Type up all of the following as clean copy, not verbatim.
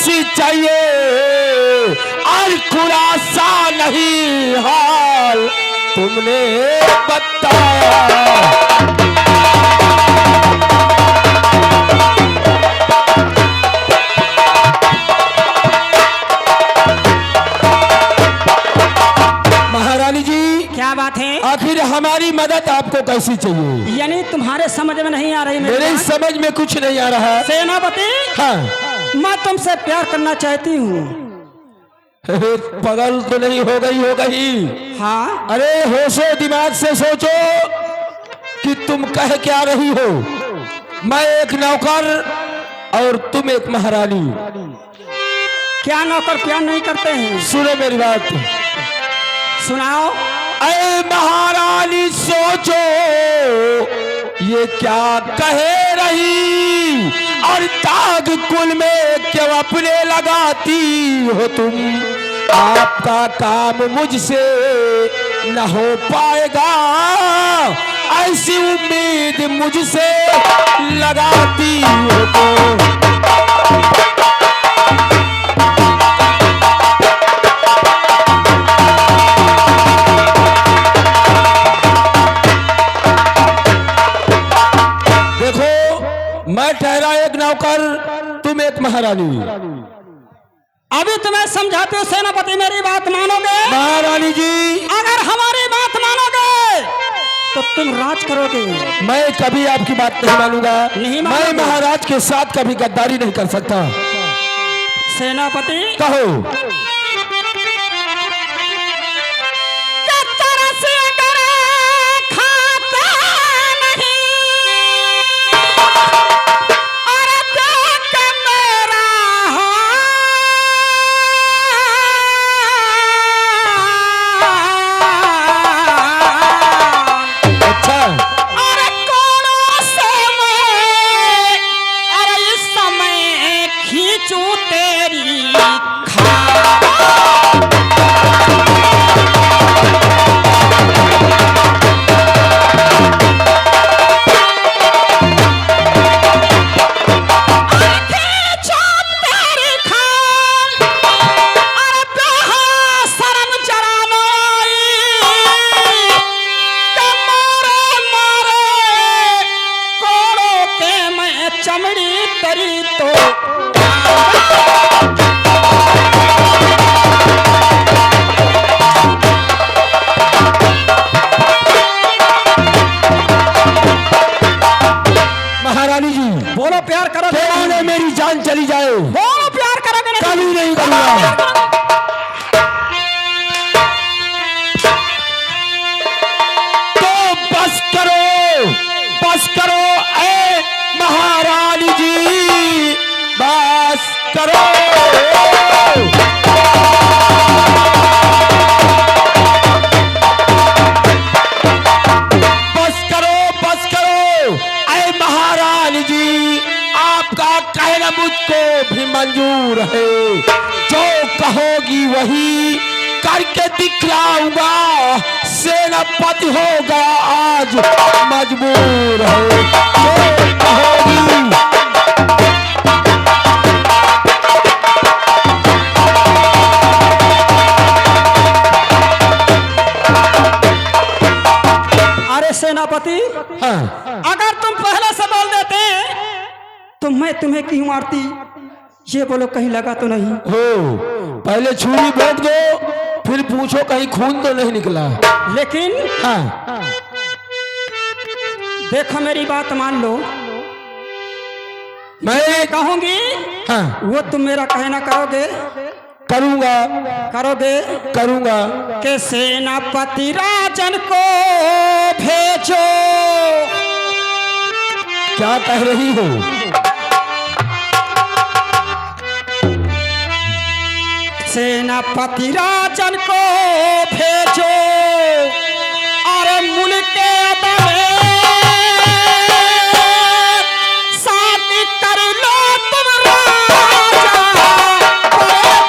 कैसी चाहिए और खुलासा नहीं हाल तुमने बताया। महारानी जी क्या बात है? आखिर हमारी मदद आपको कैसी चाहिए? यानी तुम्हारे समझ में नहीं आ रही मेरे समझ में कुछ नहीं आ रहा। सेनापति, हाँ, मैं तुमसे प्यार करना चाहती हूँ। पागल तो नहीं हो गई? हाँ। अरे होशो दिमाग से सोचो कि तुम कह क्या रही हो। मैं एक नौकर और तुम एक महारानी। क्या नौकर प्यार नहीं करते हैं? सुनो मेरी बात, सुनाओ। अरे महारानी सोचो ये क्या कह रही, और दाग कुल में क्यों अपने लगाती हो तुम। आपका काम मुझसे न हो पाएगा, ऐसी उम्मीद मुझसे लगाती हो तुम। मैं ठहरा एक नौकर, तुम एक महारानी। अभी तुम्हें समझाते हो सेनापति, मेरी बात मानोगे? महारानी जी, अगर हमारी बात मानोगे तो तुम राज करोगे। मैं कभी आपकी बात नहीं मानूंगा। नहीं मैं महाराज के साथ कभी गद्दारी नहीं कर सकता। सेनापति, कहो। चली जाए, बोलो प्यार करोगे? कभी नहीं करूंगा। तो बस करो ऐ महारानी जी, बस करो। बस करो ऐ महारानी जी, आपका कहना मुझको भी मंजूर है। जो कहोगी वही करके दिखलाऊंगा। सेनापति होगा आज मजबूर है। जो कहोगी। अरे सेनापति, हाँ। अगर तुम पहले से बोल देते तो मैं तुम्हें क्यों मारती? ये बोलो कहीं लगा तो नहीं? हो, पहले छुरी भोंक दो, फिर पूछो कहीं खून तो नहीं निकला। लेकिन हाँ, देखो मेरी बात मान लो। मैं कहूंगी हाँ, वो तुम मेरा कहना करोगे? करूंगा कि सेनापति राजन को भेजो। क्या कह रही हो? सेनापति राजन को भेजो, अरे मुल्क के साथ कर लो तुम राजा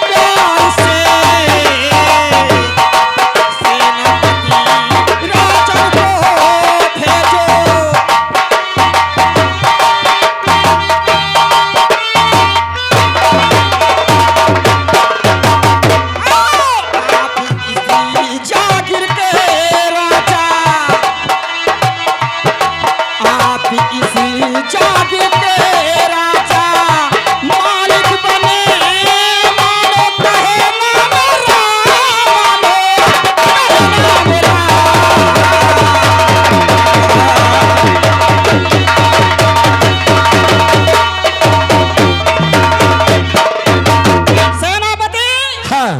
प्यार से। सेनापति राजन को भेजो। इसी जाग के राजा मालिक बने मानो कहे ना मेरा मानो कहे ना मेरा। सेनापति हाँ,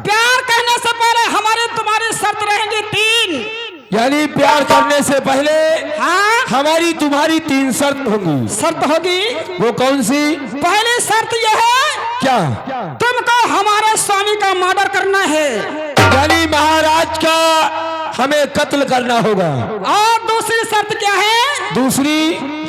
प्यार कहने से पहले हमारी तुम्हारी शर्त रहेंगी 3। यानी प्यार करने से पहले हाँ हमारी तुम्हारी 3 शर्त होंगी। शर्त होगी। वो कौन सी? पहली शर्त यह है क्या? तुमको हमारे स्वामी का मर्डर करना है, यानी महाराज का हमें कत्ल करना होगा। और दूसरी शर्त क्या है? दूसरी?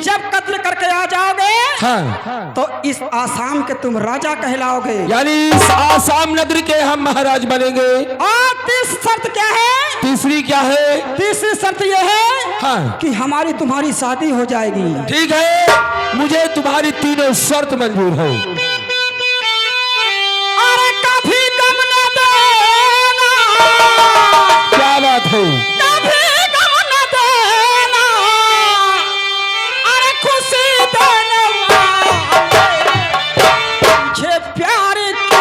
जब कत्ल करके आ जाओगे हाँ, तो इस आसाम के तुम राजा कहलाओगे, यानी इस आसाम नगर के हम महाराज बनेंगे। और तीसरी शर्त क्या है? तीसरी क्या है? तीसरी शर्त यह है हाँ, कि हमारी तुम्हारी शादी हो जाएगी। ठीक है, मुझे तुम्हारी तीनों शर्त मंजूर है। अरे कभी गम न देना, क्या बात है? कभी गम न देना, अरे खुशी देने वाले, मुझे प्यार की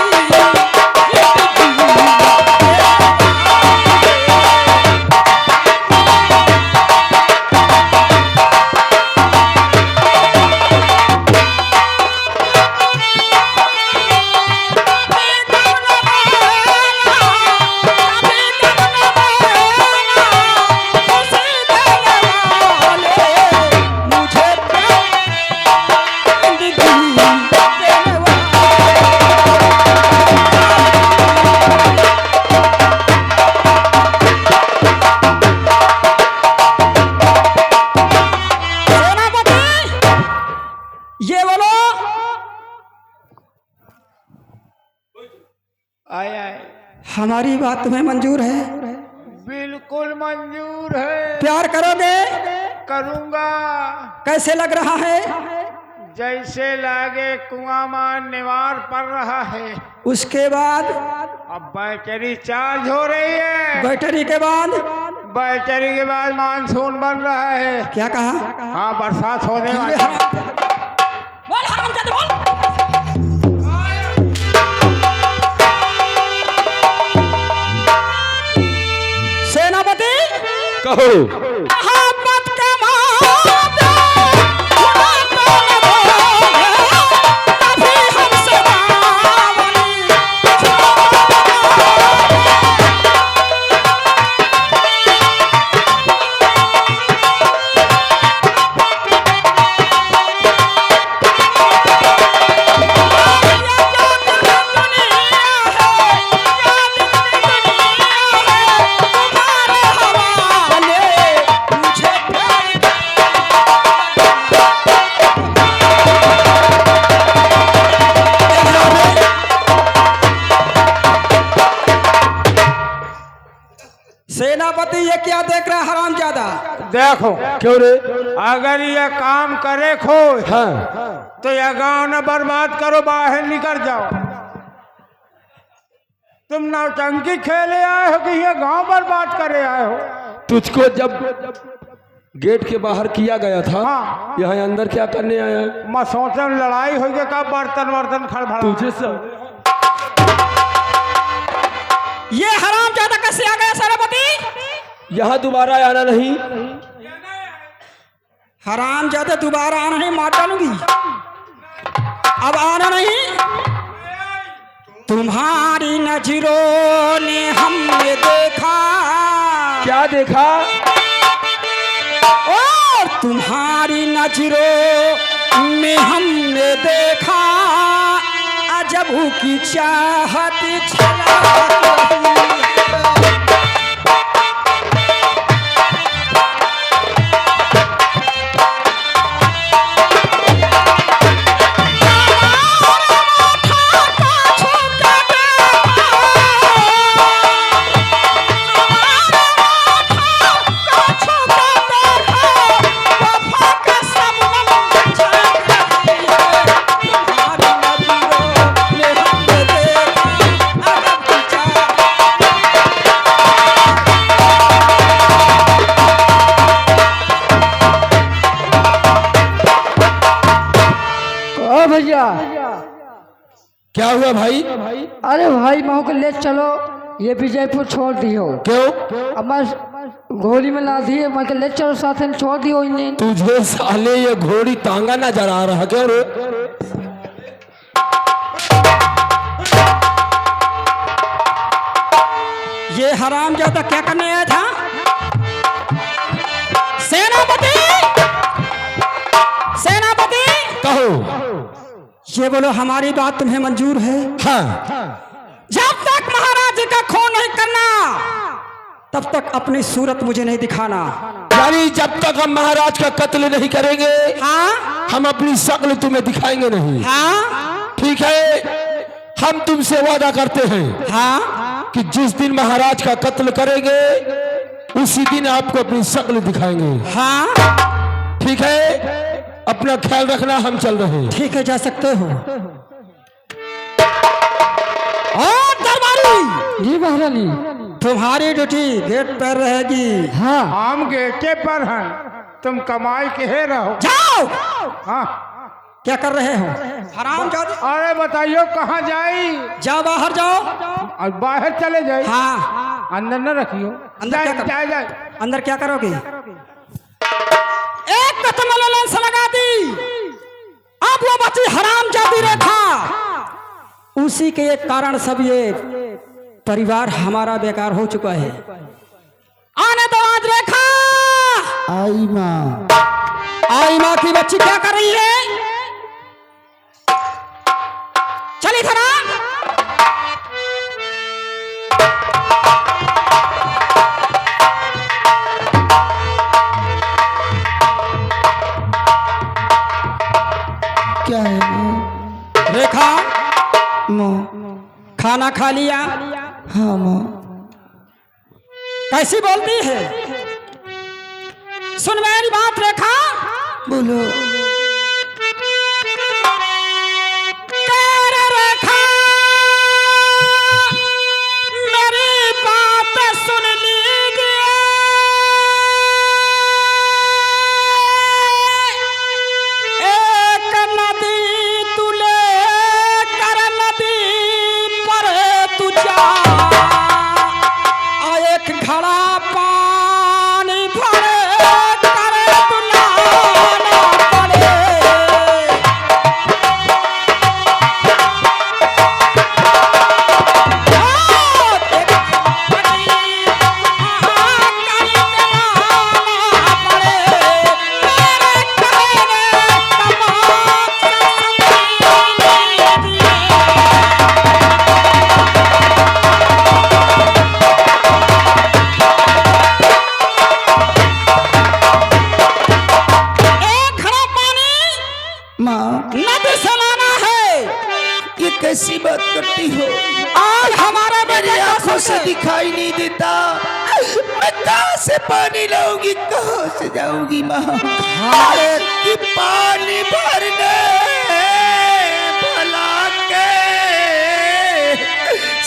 ये बोलो आए आए हमारी बात तुम्हें मंजूर है? बिल्कुल मंजूर है। प्यार करोगे? करूंगा। कैसे लग रहा है? जैसे लागे कुआं में निवार पड़ रहा है। उसके बाद अब बैटरी चार्ज हो रही है। बैटरी के बाद बैटरी के बाद मानसून बन रहा है। क्या कहा? हाँ, बरसात होने वाली है। बोल हरामजादा बोल। सेनापति कहो। मोहब्बत के मादे खुदा को न भूले, कभी हमसे बावली सेनापति ये क्या देख रहा है हरामजादा? देखो, क्यों रे? अगर ये काम करे खो हाँ, तो यह गांव न बर्बाद करो, बाहर निकल जाओ। तुम नौटंकी खेले आए हो कि ये गांव बर्बाद करे आए हो? तुझको जब गेट के बाहर किया गया था, हाँ। यहाँ अंदर क्या करने आया? मैं सोचा लड़ाई हो गई, कब बर्तन वर्तन खड़बड़ा। तुझे सब ये हरामजादा कैसे आ गया सेनापति? यहाँ दोबारा आना नहीं। हरामजादा दोबारा आना नहीं, मार डालूंगी। अब आना नहीं। तुम्हारी नजरों ने हमने देखा। क्या देखा? और तुम्हारी नजरों में हमने देखा अजब की चाहत छलक रही है। भैया। क्या हुआ भाई? अरे भाई मऊ को ले चलो, ये विजयपुर छोड़ दियो। क्यों? अब मैं घोड़ी में ला दिए, मैं ले चलो साथ में, छोड़ दियो इन्हें। तुझे साले ये घोड़ी तांगा नजर आ रहा क्या रे? ये हरामजादा क्या करने आया था? सेनापति, सेनापति कहो। ये बोलो हमारी बात तुम्हें मंजूर है? हाँ। जब तक महाराज जी का खून नहीं करना तब तक अपनी सूरत मुझे नहीं दिखाना। यानी जब तक हम महाराज का कत्ल नहीं करेंगे, हाँ हम अपनी शक्ल तुम्हें दिखाएंगे नहीं। हाँ ठीक है, हम तुमसे वादा करते हैं हाँ कि जिस दिन महाराज का कत्ल करेंगे उसी दिन आपको अपनी शक्ल दिखाएंगे। हाँ ठीक है, अपना ख्याल रखना, हम चल रहे हैं। ठीक है, जा सकते हो। और दरबारी जी महारानी। तुम्हारी ड्यूटी गेट पर रहेगी। हाँ हम गेटे पर हैं, तुम कमाई के है रहो। जाओ। हाँ, क्या कर रहे हो? हरामजादे, अरे बताइयो कहाँ जाई? जाओ, बाहर जाओ। और बाहर चले जाए, हाँ, अंदर न रखियो। अंदर क्या कर- जाए अंदर क्या करोगे? एक तो तुमने लेंस लगा दी, अब वो बची हरामजादी रेखा। उसी के एक कारण सब ये परिवार हमारा बेकार हो चुका है। आने दो आज रेखा। आई माँ। आई माँ की बच्ची क्या कर रही है? चली थरा। क्या है रेखा, माँ? खाना खा लिया? हाँ माँ। कैसी बोलती है? सुन मेरी बात रेखा। बोलो। तेरे रेखा, मेरी बात सुन लीजिए। एक नदी तू लेकर नदी पर तू जा, आ एक घड़ा पानी भरे कर तू लाना पड़े। माँ नदी से लाना है। ये कैसी बात करती हो? और हमारे मेरी बेटे आंखों से दिखाई नहीं देता, मैं कहाँ से पानी लाऊंगी, कहाँ से जाऊंगी माँ? कि पानी भरने भला के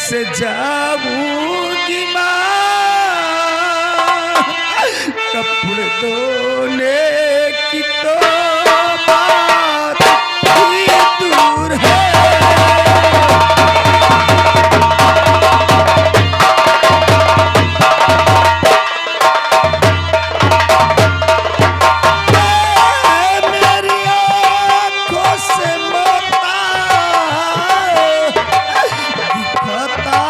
से जाऊंगी माँ, कपड़े धोने की तो बात ही दूर है। मेरी आँखों से मोता दिखता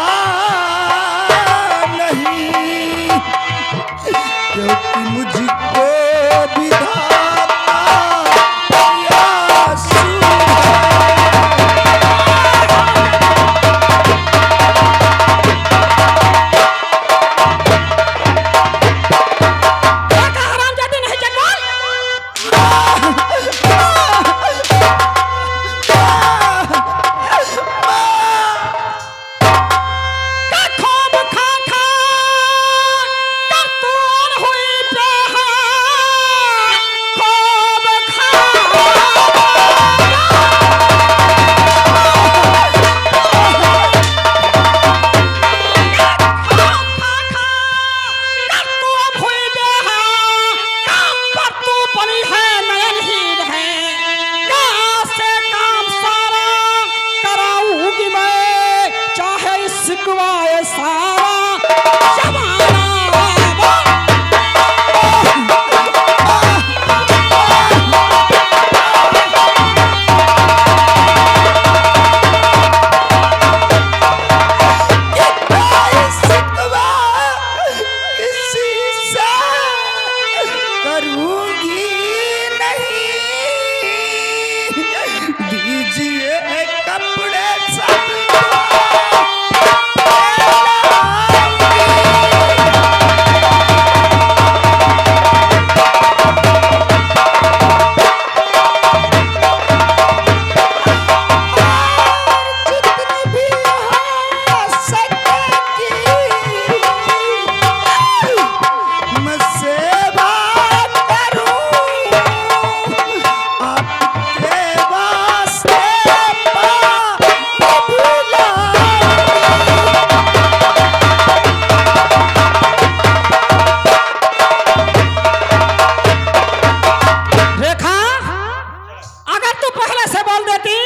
बोल देती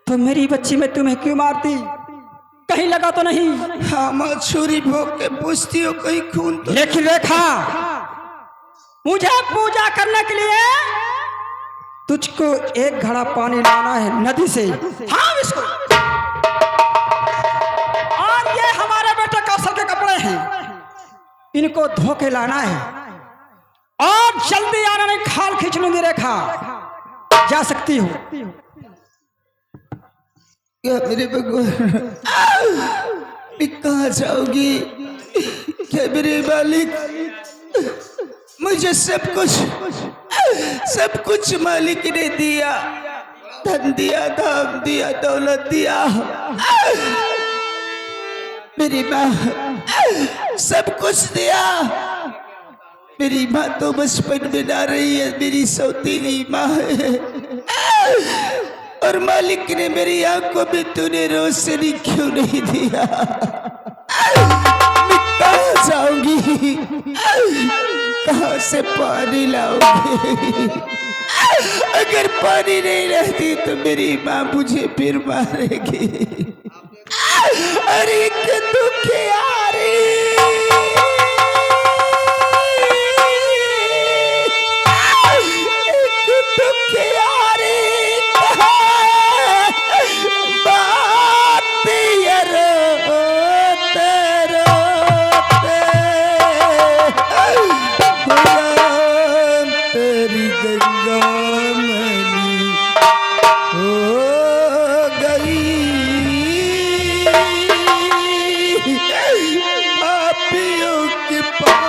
तो मेरी बच्ची में तुम्हें क्यों मारती? कहीं लगा तो नहीं? हाँ माँ, छुरी भोग के पूछती हो कहीं खून तो। लेकिन रेखा, मुझे पूजा करने के लिए तुझको एक घड़ा पानी लाना है नदी से। हाँ इसको, और ये हमारे बेटे कौशल के कपड़े हैं, इनको धो के लाना है और जल्दी आना, नहीं खाल खींच लूंगी। रेखा जा सकती हो। क्या मेरे भगवान, मैं कहाँ जाऊंगी? क्या मेरे मालिक, मुझे सब कुछ मालिक ने दिया, धन दिया, धाम दिया, दौलत दिया। मेरी माँ सब कुछ दिया। मेरी माँ तो बचपन में ना रही है, मेरी सौतीली माँ है। और मालिक ने मेरी आंखों में तूने रोशनी क्यों नहीं दिया? मैं कहाँ जाऊंगी? कहाँ से पानी लाऊंगी? अगर पानी नहीं रहती तो मेरी माँ मुझे फिर मारेगी। अरे क्या दुख यारी, दुख यारी, तेरी गंगा मैली हो गई, पापियों के पाप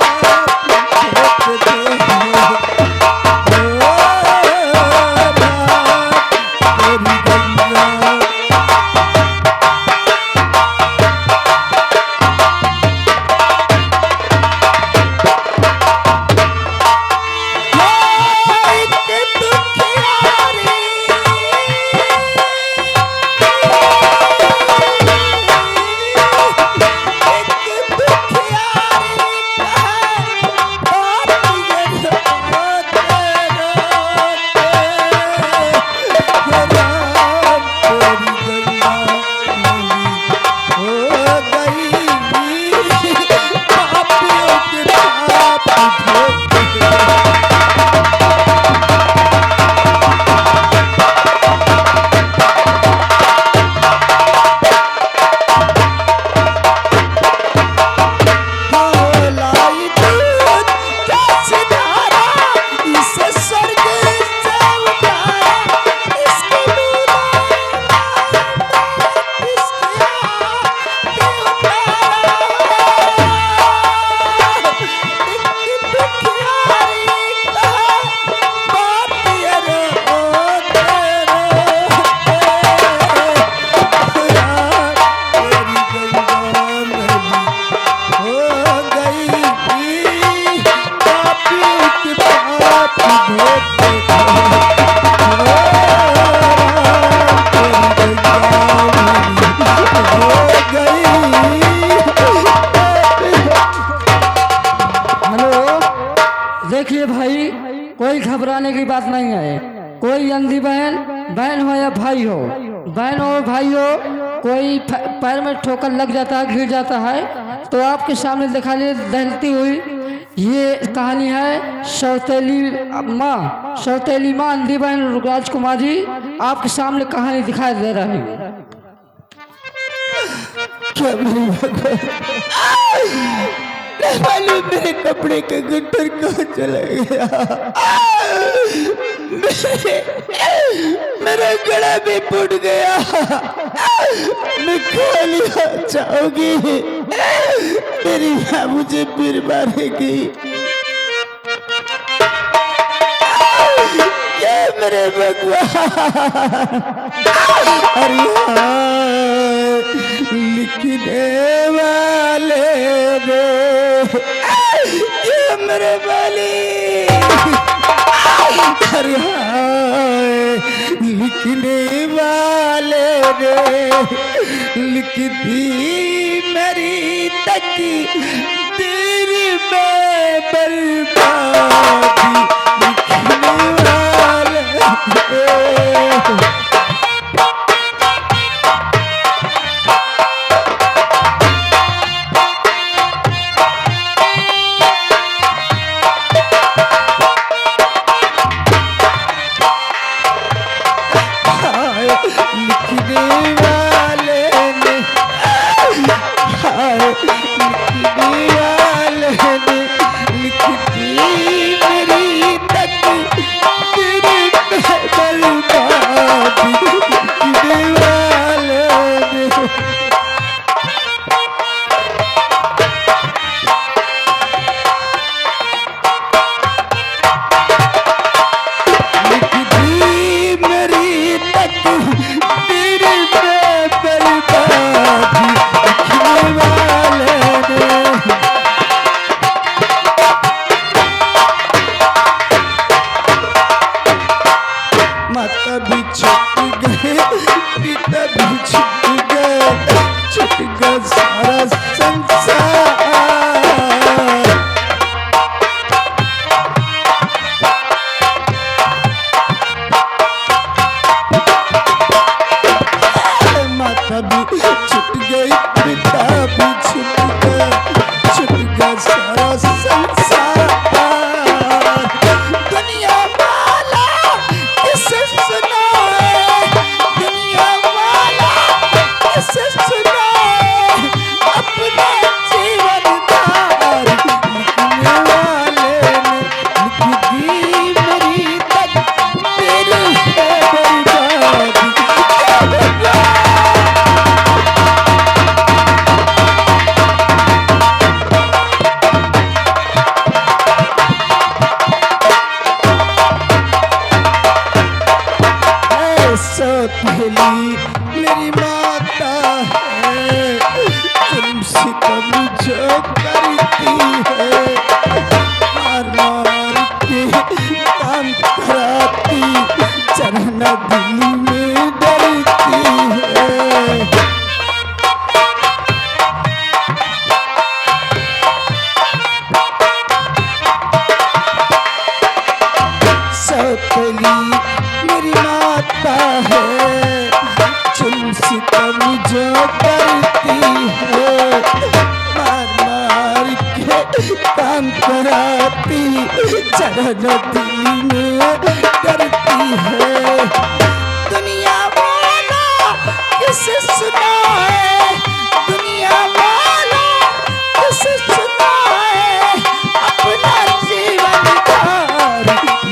कोई घबराने की बात नहीं है। कोई अंधी बहन हो या भाई हो, बहन हो भाई हो, कोई पैर में ठोकर लग जाता है, गिर जाता है, तो आपके सामने दिखा लिए दहलती हुई ये कहानी है सौतेली माँ अंधी बहन राजकुमार जी आपके सामने कहानी दिखाई दे रही है। मालूम मेरे कपड़े का गट्टर कहाँ चला गया। मेरा गला भी फूट गया। मैं खाली हाथ जाऊंगी, मेरी माँ मुझे फिर मारेगी। क्या मेरे भगवान, लिखने वाले रे, ये मेरे वाले, लिखने वाले रे, लिख दी मेरी तकदीर में बर्बादी, लिखने वाले माता भी छूट गए, पिता भी छूट गए, छूट गया सारा संसार। माता भी छूट गई, पिता भी छूट गया, छूट गया सारा संसार। दुनिया वाला किसे सुनाए, दुनिया वाला किसे सुनाए, अपने जीवन दार लिखने वाले ने लिख दी मेरी तकदीर है बर्बाद। सौतेली मेरी माता है, जुल्म सितम जो करती है, मार मार के काम कराती, चरण दिल में डरती है। सौतेली मेरी माता है, जुल्म सितम जो करती है, मार मार के काम कराती, चरण दिल में करती है। दुनिया वाला किसे सुनाए, दुनिया वाला किसे सुनाए, अपना जीवन दार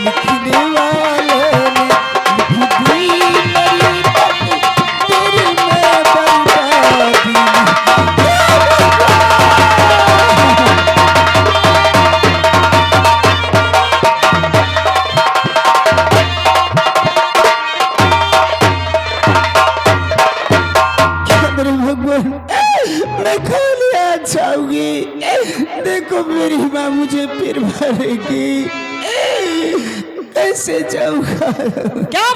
लिखने वाले ने लिख दी मेरी तकदीर में बर्बादी। क्या मेरे भगवान, मैं खाली आ जाऊंगी, देखो मेरी माँ मुझे फिर मारेगी, कैसे जाऊंगा। क्या